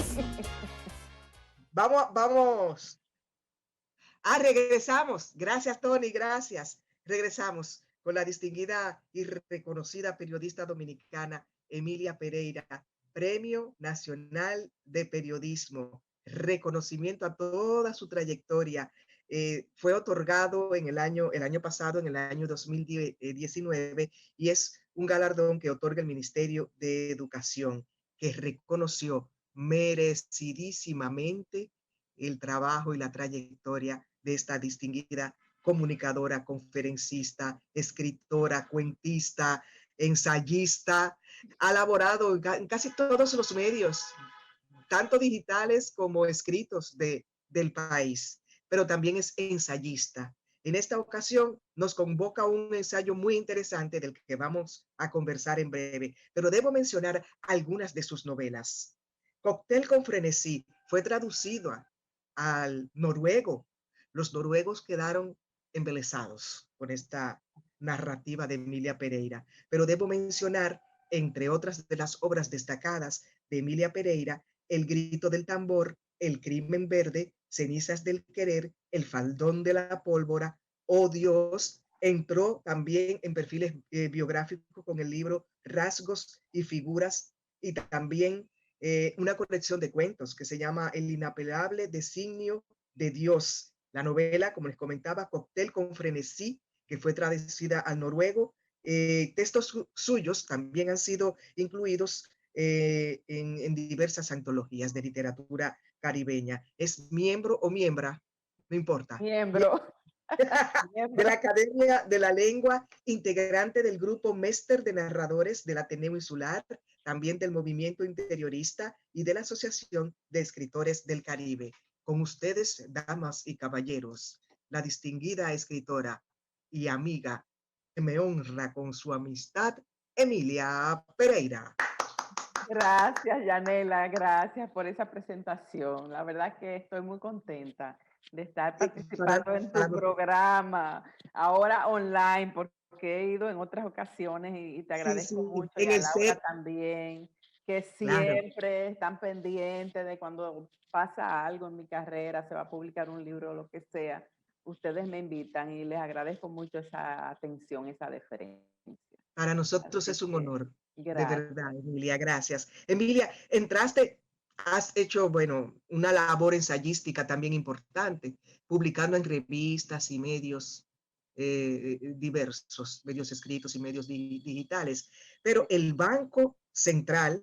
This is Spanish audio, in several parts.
Sí. Vamos. Ah, regresamos. Gracias, Tony, gracias. Regresamos con la distinguida y reconocida periodista dominicana Emilia Pereira, Premio Nacional de Periodismo. Reconocimiento a toda su trayectoria. Fue otorgado en el año pasado, en el año 2019, y es un galardón que otorga el Ministerio de Educación, que reconoció merecidísimamente el trabajo y la trayectoria de esta distinguida comunicadora, conferencista, escritora, cuentista, ensayista. Ha laborado en casi todos los medios, tanto digitales como escritos del país, pero también es ensayista. En esta ocasión nos convoca un ensayo muy interesante del que vamos a conversar en breve, pero debo mencionar algunas de sus novelas. Cóctel con frenesí fue traducido al noruego. Los noruegos quedaron embelesados con esta narrativa de Emilia Pereira, pero debo mencionar, entre otras de las obras destacadas de Emilia Pereira, El grito del tambor, El crimen verde, Cenizas del querer, El faldón de la pólvora, Oh Dios. Entró también en perfiles biográficos con el libro Rasgos y figuras, y también una colección de cuentos que se llama El inapelable designio de Dios. La novela, como les comentaba, Cóctel con frenesí, que fue traducida al noruego. Textos suyos también han sido incluidos en diversas antologías de literatura caribeña. Es miembro o miembra, no importa, Miembro. de la Miembro. Academia de la Lengua, integrante del grupo Mester de Narradores del Ateneo Insular, también del Movimiento Interiorista y de la Asociación de Escritores del Caribe. Con ustedes, damas y caballeros, la distinguida escritora y amiga que me honra con su amistad, Emilia Pereira. Gracias, Yanela, gracias por esa presentación. La verdad que estoy muy contenta de estar Para, participando en para, tu programa, ahora online, porque he ido en otras ocasiones y te sí, agradezco sí, mucho, y en a el Laura set, también, que claro. siempre están pendientes de cuando pasa algo en mi carrera, se va a publicar un libro o lo que sea. Ustedes me invitan y les agradezco mucho esa atención, esa deferencia. Para nosotros Así es un que, honor, de verdad, gracias. Emilia, gracias. Emilia, entraste, has hecho, bueno, una labor ensayística también importante, publicando en revistas y medios diversos, medios escritos y medios digitales, pero el Banco Central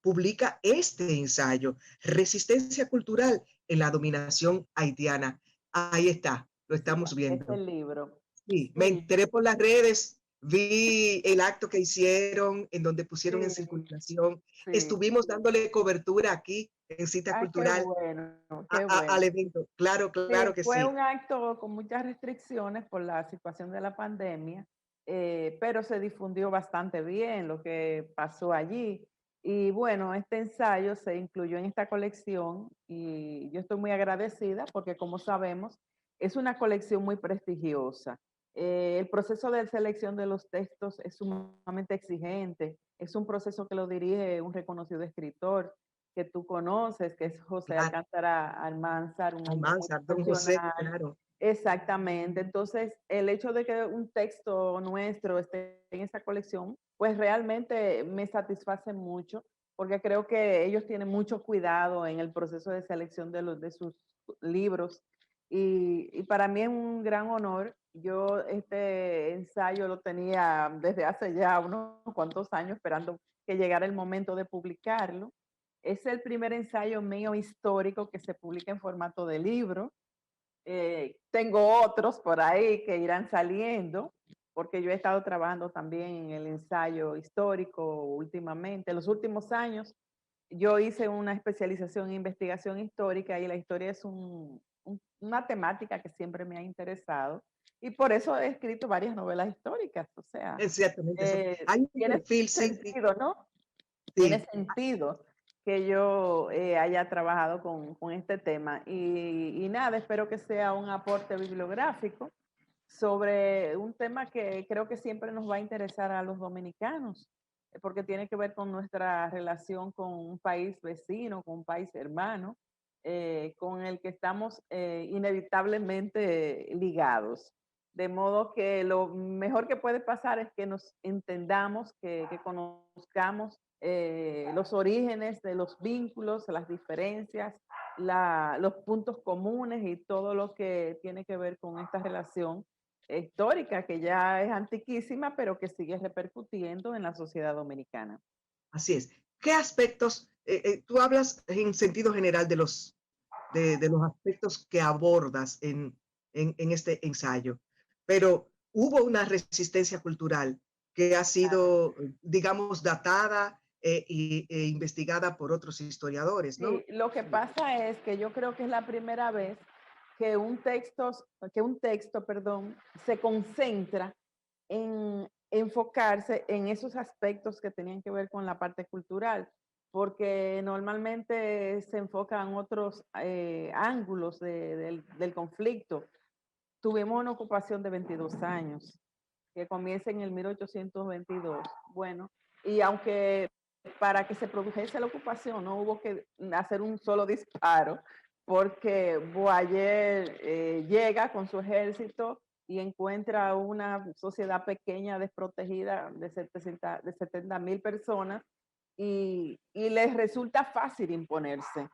publica este ensayo, Resistencia Cultural en la Dominación Haitiana. Ahí está, lo Sí, estamos es viendo. el libro. Sí, me Sí, enteré por las redes, vi el acto que hicieron, en donde pusieron en sí, circulación. sí. Estuvimos dándole cobertura aquí en Cita Ah, qué Cultural bueno, qué bueno. al evento. Claro, claro Sí, que fue sí. un acto con muchas restricciones por la situación de la pandemia, pero se difundió bastante bien lo que pasó allí. Y bueno, este ensayo se incluyó en esta colección y yo estoy muy agradecida porque, como sabemos, es una colección muy prestigiosa. El proceso de selección de los textos es sumamente exigente, es un proceso que lo dirige un reconocido escritor que tú conoces, que es José Claro, Alcántara Almanzar, un hombre muy Almanzar, don José, profesional. claro. Exactamente. Entonces, el hecho de que un texto nuestro esté en esa colección, pues realmente me satisface mucho, porque creo que ellos tienen mucho cuidado en el proceso de selección de sus libros. Y para mí es un gran honor. Yo este ensayo lo tenía desde hace ya unos cuantos años esperando que llegara el momento de publicarlo. Es el primer ensayo mío histórico que se publica en formato de libro. Tengo otros por ahí que irán saliendo, porque yo he estado trabajando también en el ensayo histórico últimamente. En los últimos años yo hice una especialización en investigación histórica y la historia es una temática que siempre me ha interesado y por eso he escrito varias novelas históricas. O sea, Exactamente. Hay un tiene perfil, sí, sí, sentido, ¿no? Tiene sí. sentido que yo haya trabajado con este tema. Y nada, espero que sea un aporte bibliográfico sobre un tema que creo que siempre nos va a interesar a los dominicanos, porque tiene que ver con nuestra relación con un país vecino, con un país hermano, con el que estamos inevitablemente ligados. De modo que lo mejor que puede pasar es que nos entendamos, que conozcamos los orígenes de los vínculos, las diferencias, los puntos comunes y todo lo que tiene que ver con esta relación histórica que ya es antiquísima, pero que sigue repercutiendo en la sociedad dominicana. Así es. ¿Qué aspectos, tú hablas en sentido general de los aspectos que abordas en este ensayo, pero hubo una resistencia cultural que ha sido, digamos, datada e investigada por otros historiadores, Sí, ¿no? lo que pasa es que yo creo que es la primera vez que un texto, perdón, se concentra en enfocarse en esos aspectos que tenían que ver con la parte cultural, porque normalmente se enfocan otros ángulos del conflicto. Tuvimos una ocupación de 22 años, que comienza en el 1822. Bueno, y aunque para que se produjese la ocupación no hubo que hacer un solo disparo, porque Boyer llega con su ejército y encuentra una sociedad pequeña, desprotegida, de 70,000 personas, y les resulta fácil imponerse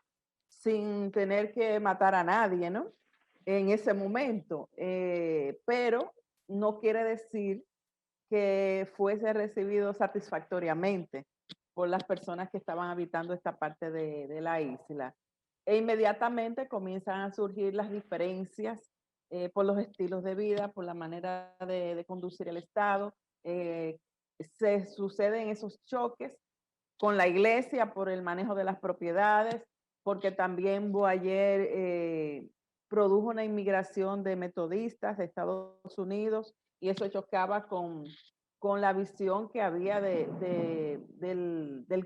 sin tener que matar a nadie, ¿no? En ese momento, pero no quiere decir que fuese recibido satisfactoriamente por las personas que estaban habitando esta parte de la isla. E inmediatamente comienzan a surgir las diferencias por los estilos de vida, por la manera de conducir el Estado. Se suceden esos choques con la iglesia por el manejo de las propiedades, porque también Boyer produjo una inmigración de metodistas de Estados Unidos y eso chocaba con la visión que había del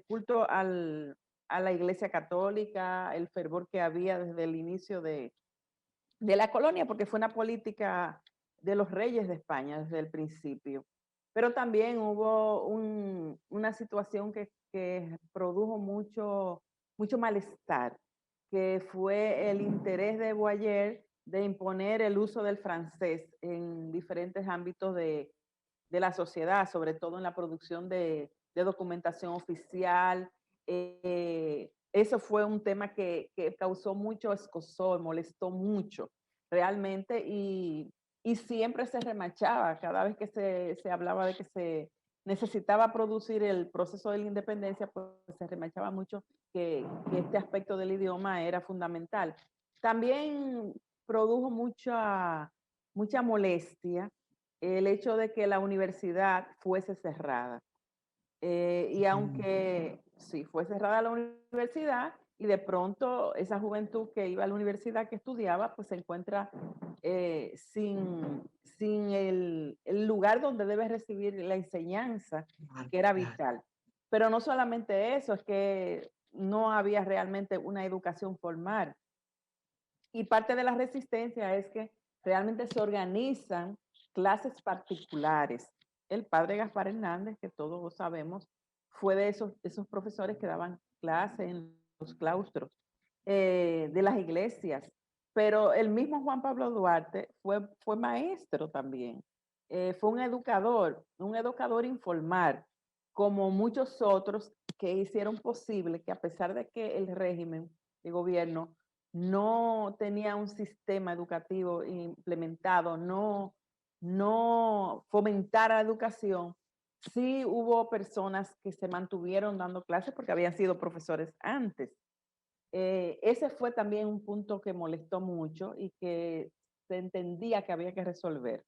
culto a la iglesia católica, el fervor que había desde el inicio de la colonia, porque fue una política de los reyes de España desde el principio. Pero también hubo una situación que produjo mucho malestar, que fue el interés de Boyer de imponer el uso del francés en diferentes ámbitos de la sociedad, sobre todo en la producción de documentación oficial. Eso fue un tema que causó mucho escozor, molestó mucho realmente y siempre se remachaba cada vez que se hablaba de que se necesitaba producir el proceso de la independencia, pues se remachaba mucho que este aspecto del idioma era fundamental. También produjo mucha molestia el hecho de que la universidad fuese cerrada. Y Mm, aunque sí fue cerrada la universidad y de pronto esa juventud que iba a la universidad, que estudiaba, pues se encuentra sin el lugar donde debe recibir la enseñanza, claro, que era claro. vital. Pero no solamente eso, es que no había realmente una educación formal. Y parte de la resistencia es que realmente se organizan clases particulares. El padre Gaspar Hernández, que todos sabemos, fue de esos profesores que daban clases en los claustros de las iglesias. Pero el mismo Juan Pablo Duarte fue maestro también. Fue un educador informal, como muchos otros que hicieron posible que a pesar de que el régimen de gobierno no tenía un sistema educativo implementado, no fomentara la educación, sí hubo personas que se mantuvieron dando clases porque habían sido profesores antes. Ese fue también un punto que molestó mucho y que se entendía que había que resolver.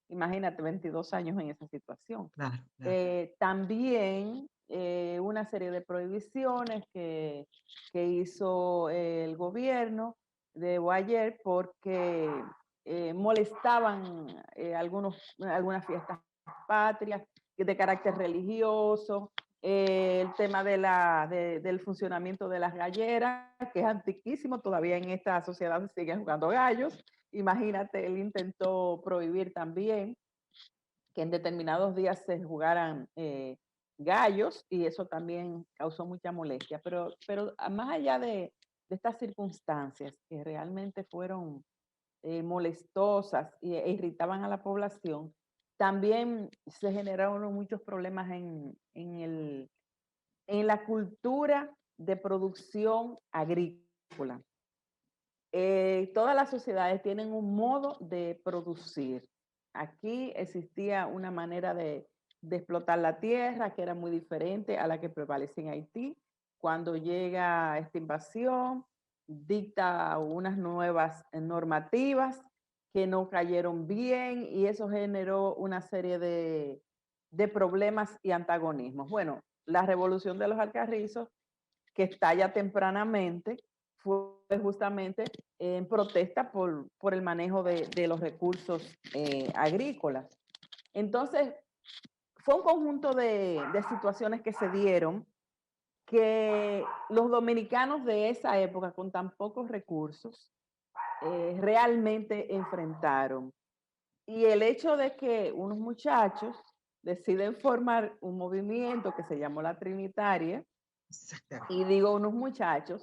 Imagínate, 22 años en esa situación. Claro, claro. También una serie de prohibiciones que hizo el gobierno de Boyer porque molestaban algunas fiestas patrias de carácter religioso, el tema del funcionamiento de las galleras, que es antiquísimo, todavía en esta sociedad se siguen jugando gallos. Imagínate, él intentó prohibir también que en determinados días se jugaran gallos y eso también causó mucha molestia. Pero más allá de estas circunstancias que realmente fueron molestosas e irritaban a la población, también se generaron muchos problemas en la cultura de producción agrícola. Todas las sociedades tienen un modo de producir. Aquí existía una manera de explotar la tierra que era muy diferente a la que prevalece en Haití. Cuando llega esta invasión, dicta unas nuevas normativas que no cayeron bien y eso generó una serie de problemas y antagonismos. Bueno, la revolución de los Alcarrizos, que estalla tempranamente, fue justamente en protesta por el manejo de los recursos agrícolas. Entonces, fue un conjunto de situaciones que se dieron que los dominicanos de esa época, con tan pocos recursos, realmente enfrentaron. Y el hecho de que unos muchachos deciden formar un movimiento que se llamó la Trinitaria, Exactamente. y digo unos muchachos,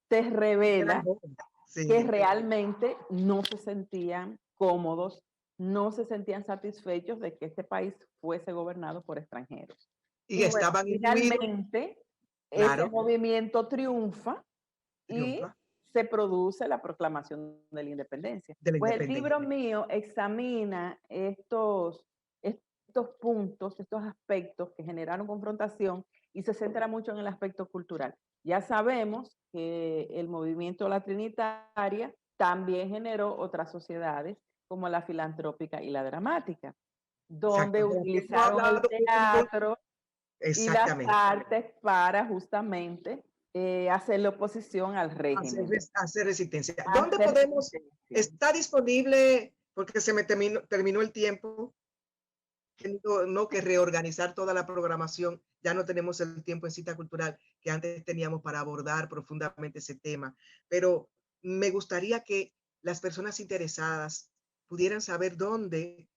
se Eran revela jóvenes. que Sí. realmente no se sentían cómodos, no se sentían satisfechos de que este país fuese gobernado por extranjeros. Y Y bueno, estaban imbuidos, finalmente ese claro, movimiento triunfa y triunfa se produce la proclamación de la independencia. de la Pues el libro independencia. mío examina estos puntos, estos aspectos que generaron confrontación y se centra mucho en el aspecto cultural. Ya sabemos que el movimiento La Trinitaria también generó otras sociedades como la filantrópica y la dramática, Exacto. donde De la que hemos utilizaron el hablado mucho. teatro y las Exactamente. artes para justamente hacerle oposición al Hacer, régimen, hacer resistencia. ¿Dónde hacer podemos? resistencia. Está disponible, porque se me terminó el tiempo, no que reorganizar toda la programación. Ya no tenemos el tiempo en cita cultural que antes teníamos para abordar profundamente ese tema. Pero me gustaría que las personas interesadas pudieran saber dónde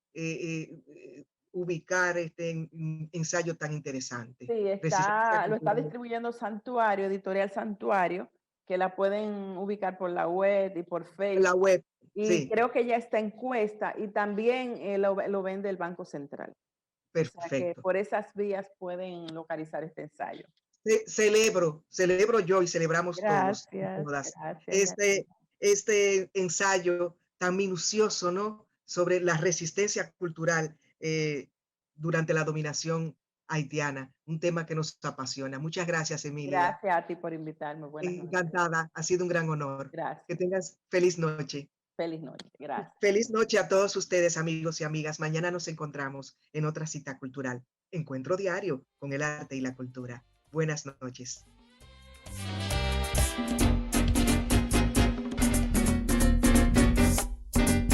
ubicar este ensayo tan interesante. Sí, Resistencia lo está cultural. distribuyendo Santuario, Editorial Santuario, que la pueden ubicar por la web y por La Facebook. web, Y sí, creo que ya está en cuesta y también lo vende el Banco Central. O sea que perfecto. por esas vías pueden localizar este ensayo. Celebro yo y celebramos todos y Gracias, todas gracias. este, este ensayo tan minucioso, ¿no? Sobre la resistencia cultural durante la dominación haitiana, un tema que nos apasiona. Muchas gracias, Emilia. Gracias a ti por invitarme. Buenas noches. Encantada, ha sido un gran honor. Que Gracias. tengas feliz noche. Feliz noche. Gracias. Feliz noche a todos ustedes, amigos y amigas. Mañana nos encontramos en otra cita cultural. Encuentro diario con el arte y la cultura. Buenas noches.